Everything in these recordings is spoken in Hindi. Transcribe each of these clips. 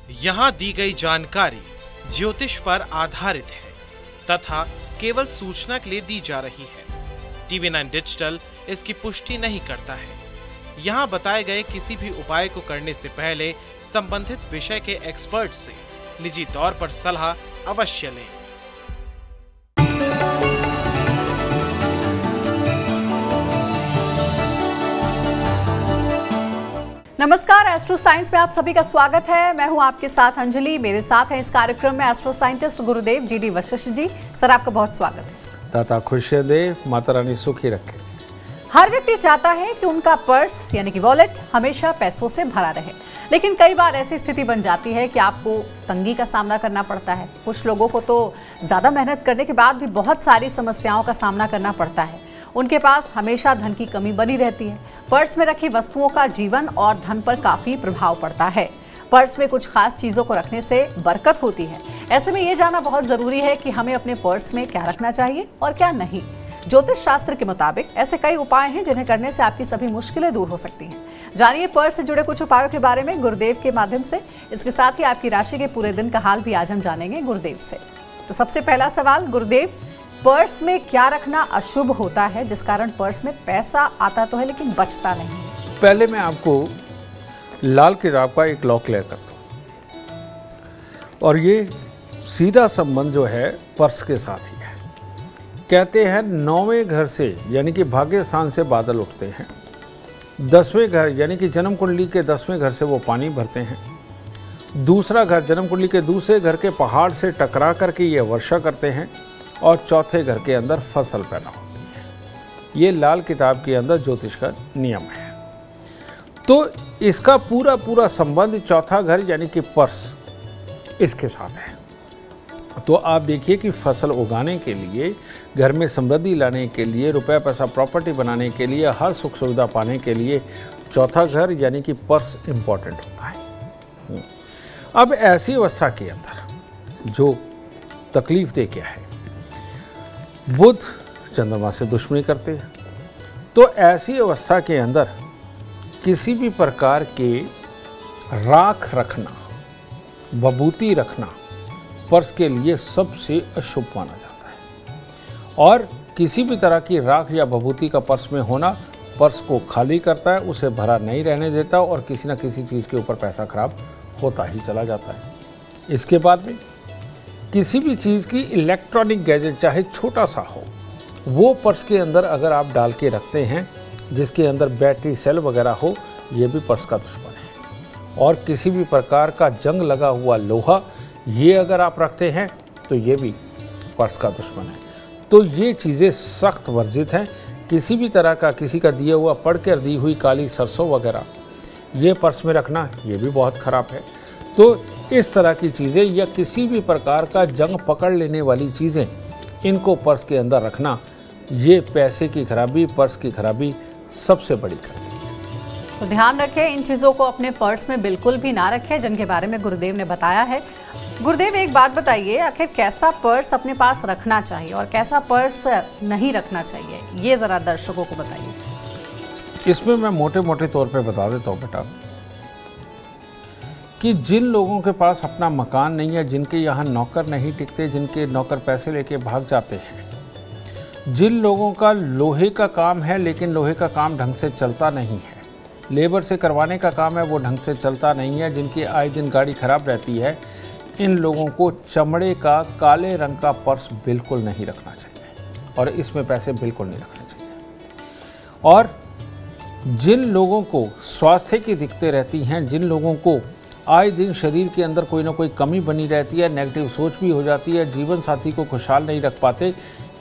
यहाँ दी गई जानकारी ज्योतिष पर आधारित है तथा केवल सूचना के लिए दी जा रही है। TV9 डिजिटल इसकी पुष्टि नहीं करता है। यहाँ बताए गए किसी भी उपाय को करने से पहले संबंधित विषय के एक्सपर्ट से निजी तौर पर सलाह अवश्य लें। नमस्कार, एस्ट्रो साइंस में आप सभी का स्वागत है। मैं हूं आपके साथ अंजलि। मेरे साथ हैं इस कार्यक्रम में एस्ट्रो साइंटिस्ट गुरुदेव जी.डी. वशिष्ठ जी। सर, आपका बहुत स्वागत है। दाता खुशियां दे, माता रानी सुखी रखे। हर व्यक्ति चाहता है कि उनका पर्स यानी कि वॉलेट हमेशा पैसों से भरा रहे, लेकिन कई बार ऐसी स्थिति बन जाती है कि आपको तंगी का सामना करना पड़ता है। कुछ लोगों को तो ज़्यादा मेहनत करने के बाद भी बहुत सारी समस्याओं का सामना करना पड़ता है। उनके पास हमेशा धन की कमी बनी रहती है। पर्स में रखी वस्तुओं का जीवन और धन पर काफ़ी प्रभाव पड़ता है। पर्स में कुछ खास चीज़ों को रखने से बरकत होती है। ऐसे में ये जानना बहुत ज़रूरी है कि हमें अपने पर्स में क्या रखना चाहिए और क्या नहीं। ज्योतिष शास्त्र के मुताबिक ऐसे कई उपाय हैं जिन्हें करने से आपकी सभी मुश्किलें दूर हो सकती हैं। जानिए पर्स से जुड़े कुछ उपायों के बारे में गुरुदेव के माध्यम से। इसके साथ ही आपकी राशि के पूरे दिन का हाल भी आज हम जानेंगे गुरुदेव से। तो सबसे पहला सवाल, गुरुदेव, पर्स में क्या रखना अशुभ होता है जिस कारण पर्स में पैसा आता तो है लेकिन बचता नहीं? पहले मैं आपको लाल किताब का एक लॉ क्लियर करता हूँ, और ये सीधा संबंध जो है पर्स के साथ ही है। कहते हैं 9वें घर से यानी कि भाग्य स्थान से बादल उठते हैं, 10वें घर यानी कि जन्म कुंडली के 10वें घर से वो पानी भरते हैं, दूसरा घर जन्म कुंडली के दूसरे घर के पहाड़ से टकरा करके ये वर्षा करते हैं, और चौथे घर के अंदर फसल पैदा होती है। ये लाल किताब के अंदर ज्योतिष का नियम है। तो इसका पूरा संबंध चौथा घर यानी कि पर्स इसके साथ है। तो आप देखिए कि फसल उगाने के लिए, घर में समृद्धि लाने के लिए, रुपया पैसा प्रॉपर्टी बनाने के लिए, हर सुख सुविधा पाने के लिए चौथा घर यानी कि पर्स इम्पॉर्टेंट होता है। अब ऐसी अवस्था के अंदर जो तकलीफ दे क्या है, बुध चंद्रमा से दुश्मनी करते हैं। तो ऐसी अवस्था के अंदर किसी भी प्रकार के राख रखना, विभूति रखना पर्स के लिए सबसे अशुभ माना जाता है। और किसी भी तरह की राख या विभूति का पर्स में होना पर्स को खाली करता है, उसे भरा नहीं रहने देता, और किसी न किसी चीज़ के ऊपर पैसा खराब होता ही चला जाता है। इसके बाद में किसी भी चीज़ की इलेक्ट्रॉनिक गैजेट चाहे छोटा सा हो, वो पर्स के अंदर अगर आप डाल के रखते हैं जिसके अंदर बैटरी सेल वगैरह हो, ये भी पर्स का दुश्मन है। और किसी भी प्रकार का जंग लगा हुआ लोहा, ये अगर आप रखते हैं तो ये भी पर्स का दुश्मन है। तो ये चीज़ें सख्त वर्जित हैं। किसी भी तरह का किसी का दिया हुआ पढ़कर दी हुई काली सरसों वगैरह ये पर्स में रखना, ये भी बहुत ख़राब है। तो इस तरह की चीज़ें या किसी भी प्रकार का जंग पकड़ लेने वाली चीज़ें, इनको पर्स के अंदर रखना, ये पैसे की खराबी, पर्स की खराबी सबसे बड़ी खराबी है। तो ध्यान रखें, इन चीज़ों को अपने पर्स में बिल्कुल भी ना रखें जिनके बारे में गुरुदेव ने बताया है। गुरुदेव, एक बात बताइए, आखिर कैसा पर्स अपने पास रखना चाहिए और कैसा पर्स नहीं रखना चाहिए, ये ज़रा दर्शकों को बताइए। इसमें मैं मोटे मोटे तौर पे बता देता हूँ बेटा, कि जिन लोगों के पास अपना मकान नहीं है, जिनके यहाँ नौकर नहीं टिकते, जिनके नौकर पैसे लेके भाग जाते हैं, जिन लोगों का लोहे का काम है लेकिन लोहे का काम ढंग से चलता नहीं है, लेबर से करवाने का काम है वो ढंग से चलता नहीं है, जिनकी आए दिन गाड़ी खराब रहती है, इन लोगों को चमड़े का काले रंग का पर्स बिल्कुल नहीं रखना चाहिए, और इसमें पैसे बिल्कुल नहीं रखने चाहिए। और जिन लोगों को स्वास्थ्य की दिक्कतें रहती हैं, जिन लोगों को आए दिन शरीर के अंदर कोई ना कोई कमी बनी रहती है, नेगेटिव सोच भी हो जाती है, जीवन साथी को खुशहाल नहीं रख पाते,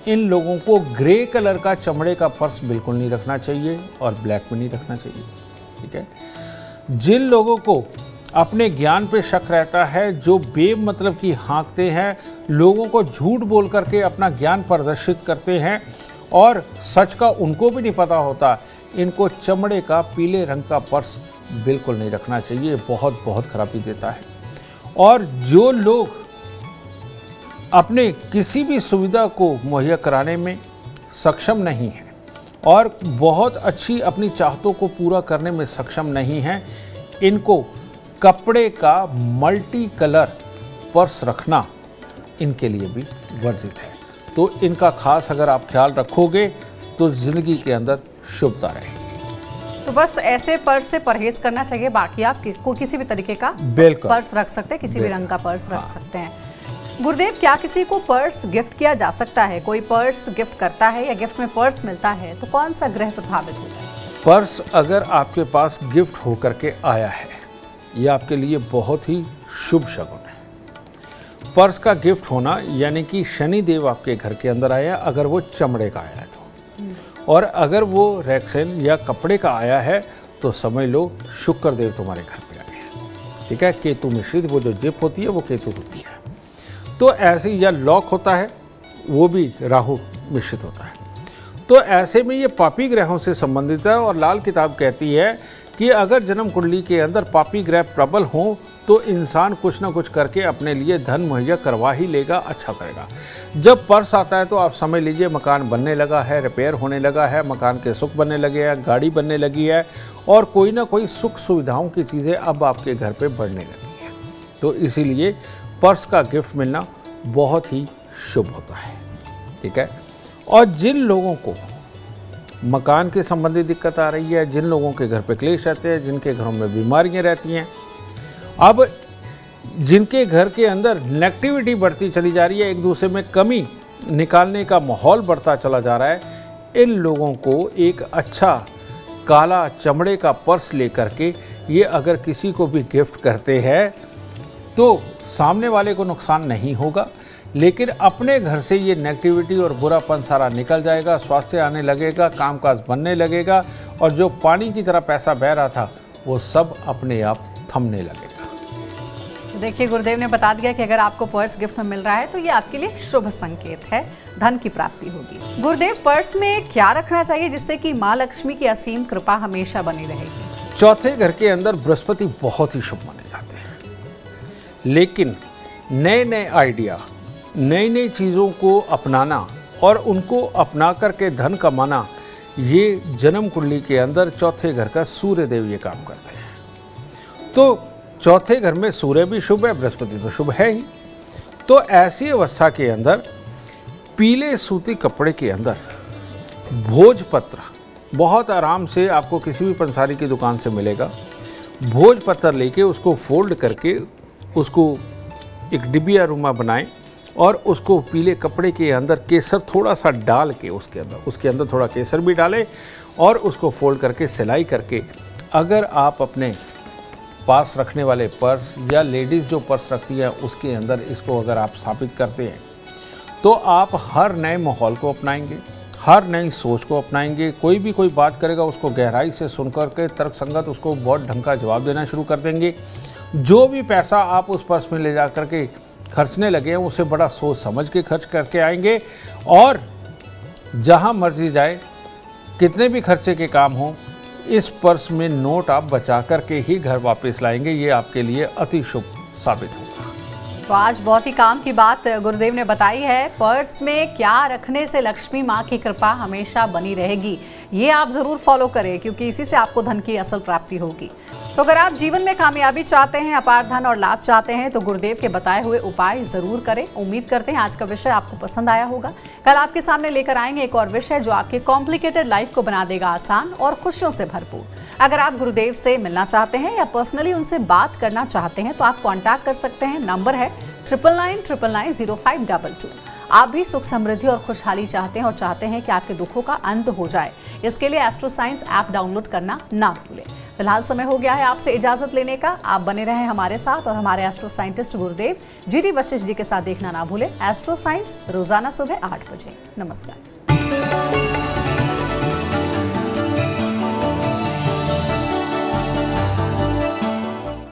इन लोगों को ग्रे कलर का चमड़े का पर्स बिल्कुल नहीं रखना चाहिए, और ब्लैक में नहीं रखना चाहिए। ठीक है। जिन लोगों को अपने ज्ञान पे शक रहता है, जो बेमतलब की हाँकते हैं, लोगों को झूठ बोल करके अपना ज्ञान प्रदर्शित करते हैं, और सच का उनको भी नहीं पता होता, इनको चमड़े का पीले रंग का पर्स बिल्कुल नहीं रखना चाहिए। बहुत खराबी देता है। और जो लोग अपने किसी भी सुविधा को मुहैया कराने में सक्षम नहीं हैं और बहुत अच्छी अपनी चाहतों को पूरा करने में सक्षम नहीं हैं, इनको कपड़े का मल्टी कलर पर्स रखना इनके लिए भी वर्जित है। तो इनका खास अगर आप ख्याल रखोगे तो ज़िंदगी के अंदर शुभता रहेगी। तो बस ऐसे पर्स से परहेज करना चाहिए, बाकी आप किसी भी तरीके का बिल्कुल पर्स रख सकते हैं, किसी भी रंग का पर्स रख सकते हैं। गुरुदेव, क्या किसी को पर्स गिफ्ट किया जा सकता है? कोई पर्स गिफ्ट करता है या गिफ्ट में पर्स मिलता है तो कौन सा ग्रह प्रभावित होता है? पर्स अगर आपके पास गिफ्ट होकर के आया है, ये आपके लिए बहुत ही शुभ शगुन है। पर्स का गिफ्ट होना यानी कि शनि देव आपके घर के अंदर आया, अगर वो चमड़े का आया है तो, और अगर वो रेक्सिन या कपड़े का आया है तो समझ लो शुक्र देव तुम्हारे घर पे आए हैं। ठीक है, केतु मिश्रित वो जो जिप होती है वो केतु होती है। तो ऐसे, या लॉक होता है वो भी राहु मिश्रित होता है। तो ऐसे में ये पापी ग्रहों से संबंधित है। और लाल किताब कहती है कि अगर जन्म कुंडली के अंदर पापी ग्रह प्रबल हों तो इंसान कुछ ना कुछ करके अपने लिए धन मुहैया करवा ही लेगा, अच्छा करेगा। जब पर्स आता है तो आप समझ लीजिए मकान बनने लगा है, रिपेयर होने लगा है, मकान के सुख बनने लगे हैं, गाड़ी बनने लगी है और कोई ना कोई सुख सुविधाओं की चीज़ें अब आपके घर पे बढ़ने लगी हैं। तो इसीलिए पर्स का गिफ्ट मिलना बहुत ही शुभ होता है। ठीक है, और जिन लोगों को मकान के संबंधी दिक्कत आ रही है, जिन लोगों के घर पे क्लेश रहते हैं, जिनके घरों में बीमारियां रहती हैं, अब जिनके घर के अंदर नेगेटिविटी बढ़ती चली जा रही है, एक दूसरे में कमी निकालने का माहौल बढ़ता चला जा रहा है, इन लोगों को एक अच्छा काला चमड़े का पर्स लेकर के ये अगर किसी को भी गिफ्ट करते हैं तो सामने वाले को नुकसान नहीं होगा, लेकिन अपने घर से ये नेगेटिविटी और बुरापन सारा निकल जाएगा, स्वास्थ्य आने लगेगा, कामकाज बनने लगेगा और जो पानी की तरह पैसा बह रहा था वो सब अपने आप थमने लगेगा। देखिए, गुरुदेव ने बता दिया कि अगर आपको पर्स गिफ्ट में मिल रहा है तो ये आपके लिए शुभ संकेत है, धन की प्राप्ति होगी। गुरुदेव, पर्स में क्या रखना चाहिए जिससे कि माँ लक्ष्मी की असीम कृपा हमेशा बनी रहेगी? चौथे घर के अंदर बृहस्पति बहुत ही शुभ माने जाते हैं, लेकिन नए नए आइडिया, नई नई चीज़ों को अपनाना और उनको अपना करके धन कमाना, ये जन्म कुंडली के अंदर चौथे घर का सूर्य देव ये काम करते हैं। तो चौथे घर में सूर्य भी शुभ है, बृहस्पति तो शुभ है ही। तो ऐसी अवस्था के अंदर पीले सूती कपड़े के अंदर भोजपत्र बहुत आराम से आपको किसी भी पंसारी की दुकान से मिलेगा। भोजपत्र लेके उसको फोल्ड करके उसको एक डिबिया रुमा बनाएं और उसको पीले कपड़े के अंदर केसर थोड़ा सा डाल के उसके अंदर थोड़ा केसर भी डालें और उसको फोल्ड करके सिलाई करके अगर आप अपने पास रखने वाले पर्स या लेडीज़ जो पर्स रखती है उसके अंदर इसको अगर आप स्थापित करते हैं तो आप हर नए माहौल को अपनाएंगे, हर नई सोच को अपनाएंगे। कोई भी कोई बात करेगा उसको गहराई से सुन करके तर्क संगत उसको बहुत ढंग का जवाब देना शुरू कर देंगे। जो भी पैसा आप उस पर्स में ले जा करके खर्चने लगे हैं उसे बड़ा सोच समझ के खर्च करके आएंगे और जहां मर्जी जाए, कितने भी खर्चे के काम हों, इस पर्स में नोट आप बचा करके ही घर वापस लाएंगे। ये आपके लिए अति शुभ साबित होगा। तो आज बहुत ही काम की बात गुरुदेव ने बताई है, पर्स में क्या रखने से लक्ष्मी माँ की कृपा हमेशा बनी रहेगी। ये आप ज़रूर फॉलो करें क्योंकि इसी से आपको धन की असल प्राप्ति होगी। तो अगर आप जीवन में कामयाबी चाहते हैं, अपार धन और लाभ चाहते हैं तो गुरुदेव के बताए हुए उपाय जरूर करें। उम्मीद करते हैं आज का विषय आपको पसंद आया होगा। कल आपके सामने लेकर आएंगे एक और विषय जो आपके कॉम्प्लिकेटेड लाइफ को बना देगा आसान और खुशियों से भरपूर। अगर आप गुरुदेव से मिलना चाहते हैं या पर्सनली उनसे बात करना चाहते हैं तो आप कॉन्टैक्ट कर सकते हैं। नंबर है 9999990522। आप भी सुख समृद्धि और खुशहाली चाहते हैं और चाहते हैं कि आपके दुखों का अंत हो जाए, इसके लिए एस्ट्रो साइंस ऐप डाउनलोड करना ना भूलें। फिलहाल समय हो गया है आपसे इजाजत लेने का। आप बने रहें हमारे साथ और हमारे एस्ट्रो साइंटिस्ट गुरुदेव GD वशिष्ठ जी के साथ देखना ना भूलें एस्ट्रो साइंस रोजाना सुबह 8 बजे। नमस्कार।